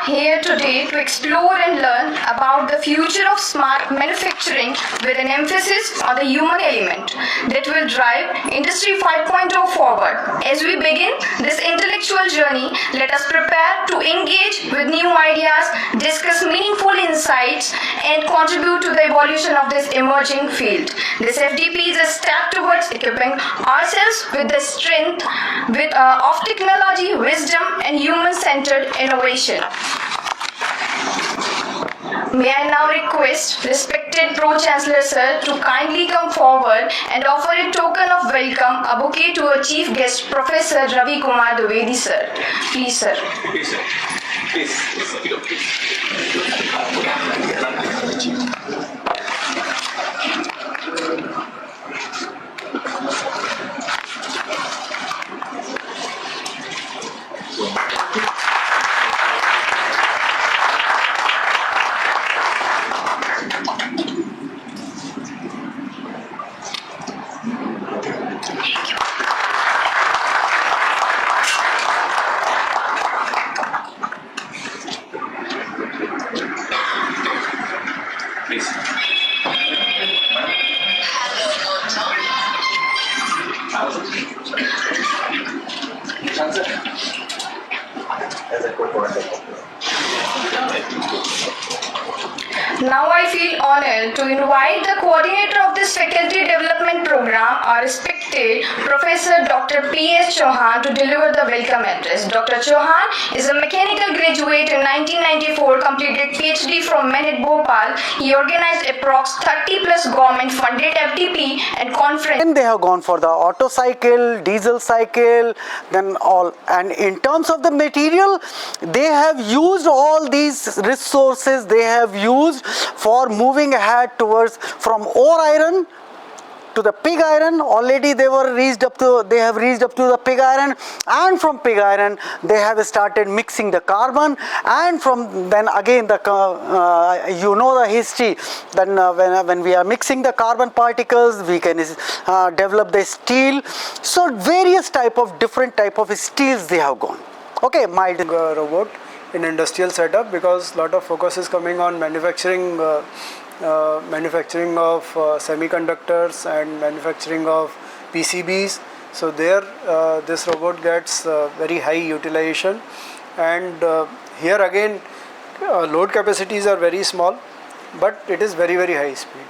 here today to explore and learn about the future of smart manufacturing with an emphasis on the human element that will drive Industry 5.0 forward. As we begin this intellectual journey, let us prepare to engage with new ideas, discuss meaningful insights, and contribute to the evolution of this emerging field. This FDP is a step towards equipping ourselves with the strength of technology, wisdom, and human-centered innovation. May I now request respected Pro-Chancellor Sir to kindly come forward and offer a token of welcome, a bouquet to our Chief Guest, Professor Ravi Kumar Dwivedi Sir. Please, sir. Please, sir. Please. Now I feel honored to invite the coordinator of this faculty development program, our respected Professor Dr. P.S. Chauhan, to deliver the welcome address. Dr. Chauhan is a mechanical graduate in 1994, completed PhD from MENIT Bhopal. He organized approx 30 plus government funded FDP and conference. And they have gone for the auto cycle, diesel cycle, then all. And in terms of the material, they have used all these resources they have used for moving ahead towards from ore iron to the pig iron. Already they have reached up to the pig iron, and from pig iron they have started mixing the carbon, and from then again you know the history. Then when we are mixing the carbon particles, we can develop the steel. So various different type of steels they have gone. Okay, mild robot in industrial setup, because lot of focus is coming on manufacturing of semiconductors and manufacturing of PCBs. So there this robot gets very high utilization, and here again load capacities are very small, but it is very high speed.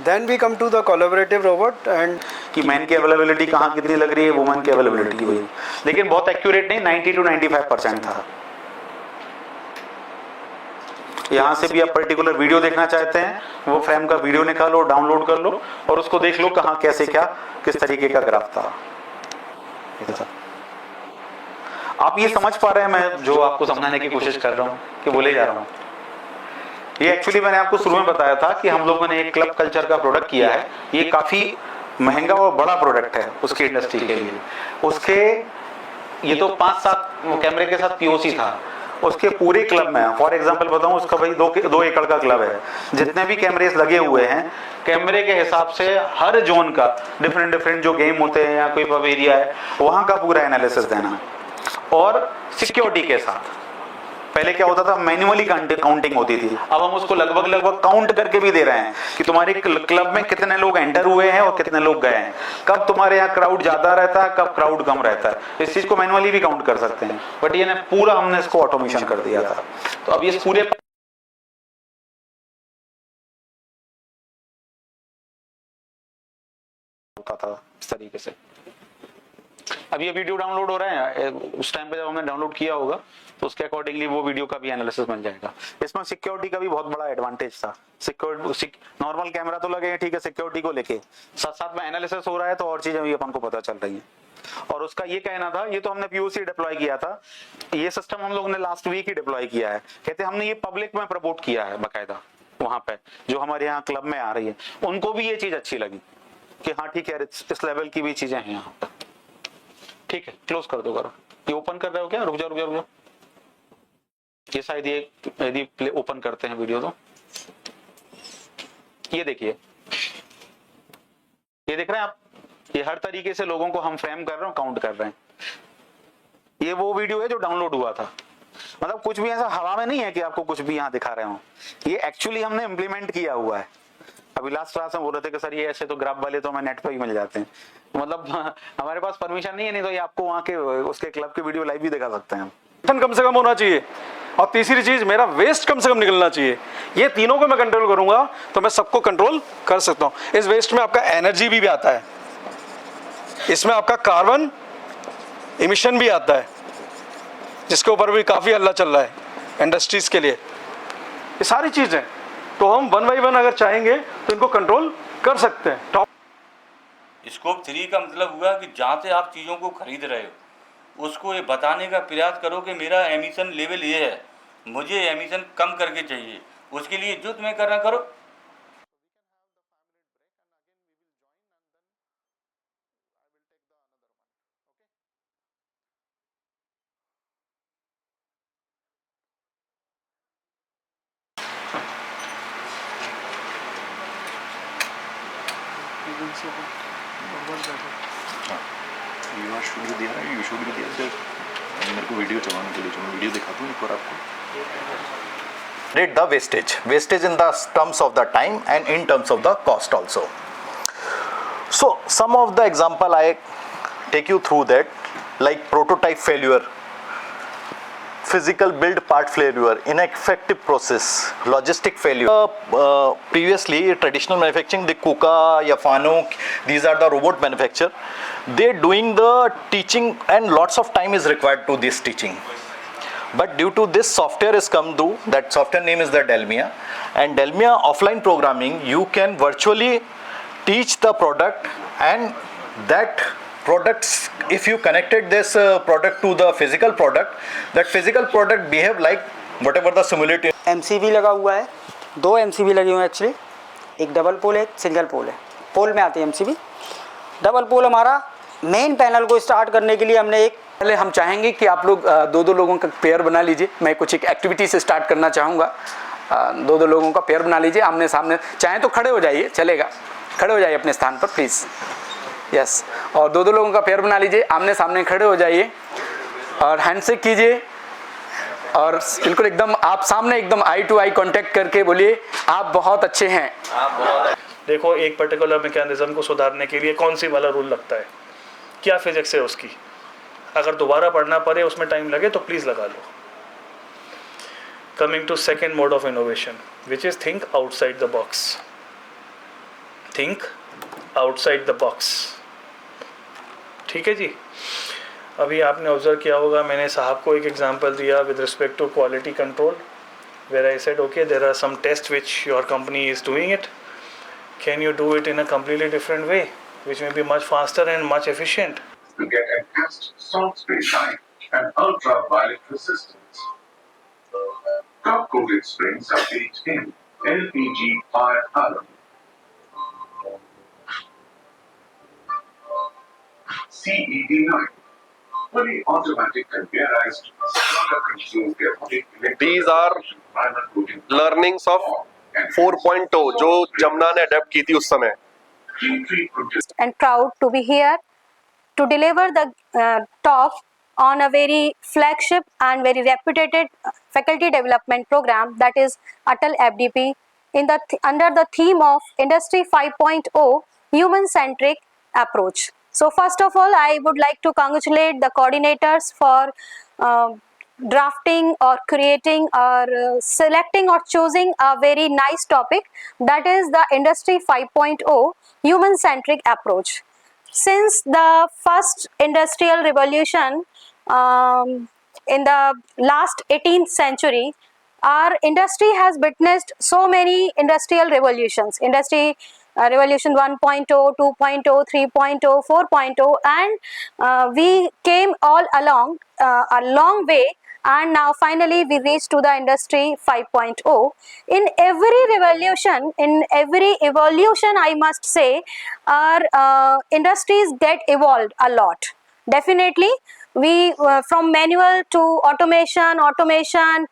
Then we come to the collaborative robot and कि man की availability कहाँ कितनी लग रही है, woman की availability वही, लेकिन बहुत एक्यूरेट नहीं, 90 to 95% था। यहाँ से भी आप पर्टिकुलर वीडियो देखना चाहते हैं, वो फ्रेम का वीडियो निकालो, डाउनलोड कर लो और उसको देख लो कहाँ कैसे क्या किस तरीके का ग्राफ था। आप ये समझ पा रहे हैं मैं जो आपको समझाने की कोशिश कर रहा हूँ कि बोले जा रहा हूँ? ये एक्चुअली मैंने आपको शुरू में बताया था कि हम लोगों ने एक क्लब कल्चर का प्रोडक्ट किया है। ये काफी महंगा और बड़ा प्रोडक्ट है उसकी इंडस्ट्री के लिए। उसके ये तो 5-7 कैमरे के साथ पीओसी था। उसके पूरे क्लब में, फॉर एग्जांपल बताऊं, उसका भाई 2 एकड़ का क्लब है। जितने भी कैमरेस लगे हुए हैं, कैमरे के हिसाब से हर जोन का डिफरेंट जो गेम होते हैं या कोई पब एरिया है, वहां का पूरा एनालिसिस देना और सिक्योरिटी के साथ। पहले क्या होता था, मैन्युअली काउंटिंग होती थी, अब हम उसको लगभग काउंट करके भी दे रहे हैं कि तुम्हारे क्लब में कितने लोग एंटर हुए हैं और कितने लोग गए हैं, कब तुम्हारे यहाँ क्राउड ज्यादा रहता है, कब क्राउड कम रहता है। इस चीज को मैन्युअली भी काउंट कर सकते हैं, बट ये पूरा हमने इसको ऑटोमेशन कर दिया था। तो अब ये पूरे होता था इस तरीके से। अब ये वीडियो डाउनलोड हो रहे हैं, उस टाइम पे जब हमने डाउनलोड किया होगा तो उसके अकॉर्डिंगली वो वीडियो का भी एनालिसिस बन जाएगा। इसमें सिक्योरिटी का भी बहुत बड़ा एडवांटेज था। नॉर्मल कैमरा तो लगे हैं, ठीक है, सिक्योरिटी को लेके साथ में एनालिसिस हो रहा है तो और चीजें भी अपन को पता चल रही है। और उसका ये कहना था, ये तो हमने पीओसी डिप्लॉय किया था, ये सिस्टम हम लोगों ने लास्ट वीक ही डिप्लॉय किया है। कहते हमने ये पब्लिक में प्रमोट किया है बाकायदा, वहां पे जो हमारे यहाँ क्लब में आ रही है उनको भी ये चीज अच्छी लगी कि हाँ ठीक है, इस लेवल की भी चीजें हैं यहाँ पर। ठीक है, क्लोज कर दो। करो, ये ओपन कर रहे हो क्या? रुक जाओ। ये शायद ये यदि ओपन करते हैं वीडियो तो ये देखिए, ये देख रहे हैं आप, ये हर तरीके से लोगों को हम फ्रेम कर रहे हैं, काउंट कर रहे हैं। ये वो वीडियो है जो डाउनलोड हुआ था। मतलब कुछ भी ऐसा हवा में नहीं है कि आपको कुछ भी यहाँ दिखा रहे हो, ये एक्चुअली हमने इम्प्लीमेंट किया हुआ है। अभी लास्ट क्लास में बोल रहे थे कि सर ये ऐसे तो ग्राफ वाले तो हमें नेट पे ही मिल जाते हैं, मतलब हमारे पास परमिशन नहीं है, नहीं तो ये आपको वहाँ के उसके क्लब के वीडियो लाइव भी दिखा सकते हैं हम। कम से कम होना चाहिए, और तीसरी चीज मेरा वेस्ट कम से कम निकलना चाहिए। ये तीनों को मैं कंट्रोल करूंगा तो मैं सबको कंट्रोल कर सकता हूं। इस वेस्ट में आपका एनर्जी भी आता है, इसमें आपका कार्बन इमिशन भी आता है, जिसके ऊपर भी काफी हल्ला चल रहा है इंडस्ट्रीज के लिए। ये सारी चीजें तो हम 1 by 1 अगर चाहेंगे तो इनको कंट्रोल कर सकते हैं। टॉप स्कोप 3 का मतलब हुआ कि जहाँ से आप चीज़ों को खरीद रहे हो उसको ये बताने का प्रयास करो कि मेरा एमिशन लेवल ये है, मुझे एमिशन कम करके चाहिए, उसके लिए जो तुम्हें करना करो। शुरू दिया है, यू शुरू दिया है, मेरे को वीडियो चलाने के लिए, जो मैं वीडियो दिखाता हूँ एक बार आपको। Rate the wastage in the terms of the time and in terms of the cost also. So some of the example I take you through that, like prototype failure, physical build part failure, ineffective process, logistic failure. Previously traditional manufacturing, the Kuka ya Fanuc, these are the robot manufacturer, they're doing the teaching and lots of time is required to this teaching. But due to this software is come through, that software name is the Delmia, and Delmia offline programming, you can virtually teach the product, and that products, if you connected this product to the physical product, that physical product behave like whatever the simulated. MCB लगा हुआ है, 2 MCB लगे हुए हैं actually, एक double पोल है, एक single pole है। पोल में आते हैं MCB। डबल पोल हमारा मेन पैनल को स्टार्ट करने के लिए हमने एक, पहले हम चाहेंगे कि आप लोग 2-2 लोगों का पेयर बना लीजिए। मैं कुछ एक एक्टिविटी से स्टार्ट करना चाहूँगा। 2-2 लोगों का पेयर बना लीजिए, आमने सामने, चाहें तो खड़े हो जाइए, चलेगा, खड़े हो जाइए अपने स्थान पर प्लीज़। यस, और 2-2 लोगों का पेयर बना लीजिए, आमने सामने खड़े हो जाइए और हैंडशेक कीजिए, और बिल्कुल एकदम आप सामने एकदम आई टू आई कांटेक्ट करके बोलिए आप बहुत अच्छे हैं। देखो, एक पर्टिकुलर मैकेनिज्म को सुधारने के लिए कौन सी वाला रूल लगता है, क्या फिजिक्स है उसकी, अगर दोबारा पढ़ना पड़े उसमें टाइम लगे तो प्लीज़ लगा लो। Coming to second mode of innovation, which is think outside the box. Think outside the box, ठीक है जी। अभी आपने ऑब्जर्व किया होगा, मैंने साहब को एक एग्जांपल दिया with respect to quality control, where I said okay there are some test which your company is doing it, can you do it in a completely different way which may be much faster and much efficient. To get enhanced salt-free shine and ultraviolet resistance. Top-coated springs are aged in LPG fire column. CED9, fully automatic conveyorized starter control cabinet. These are learnings of 4.0 जो जमुना ने adapt की थी उस समय। And proud to be here to deliver the talk on a very flagship and very reputed faculty development program, that is Atal FDP, in the under the theme of Industry 5.0 human-centric approach. So first of all, I would like to congratulate the coordinators for drafting or creating or selecting or choosing a very nice topic, that is the Industry 5.0 human-centric approach. Since the first industrial revolution in the last 18th century, our industry has witnessed so many industrial revolutions. Industry revolution 1.0, 2.0, 3.0, 4.0, and we came all along a long way, and now finally we reached to the Industry 5.0. In every revolution, in every evolution, I must say, our industries get evolved a lot. Definitely, we from manual to automation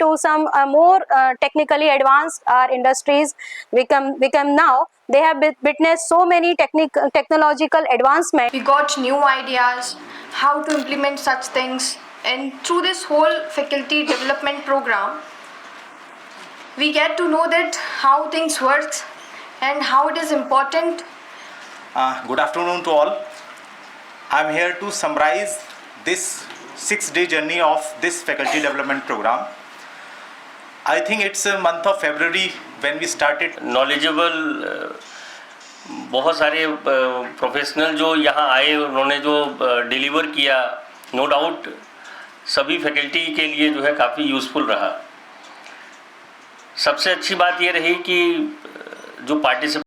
to some more technically advanced our industries become now. They have witnessed so many technological advancements. We got new ideas how to implement such things And through this whole faculty development program, we get to know that how things work and how it is important. Good afternoon to all. I'm here to summarize this 6-day journey of this faculty development program. I think it's a month of February when we started. Knowledgeable बहुत सारे professional जो यहाँ आए, उन्होंने जो deliver किया, no doubt सभी faculty के लिए जो है काफ़ी यूज़फुल रहा। सबसे अच्छी बात ये रही कि जो पार्टिसिपेंट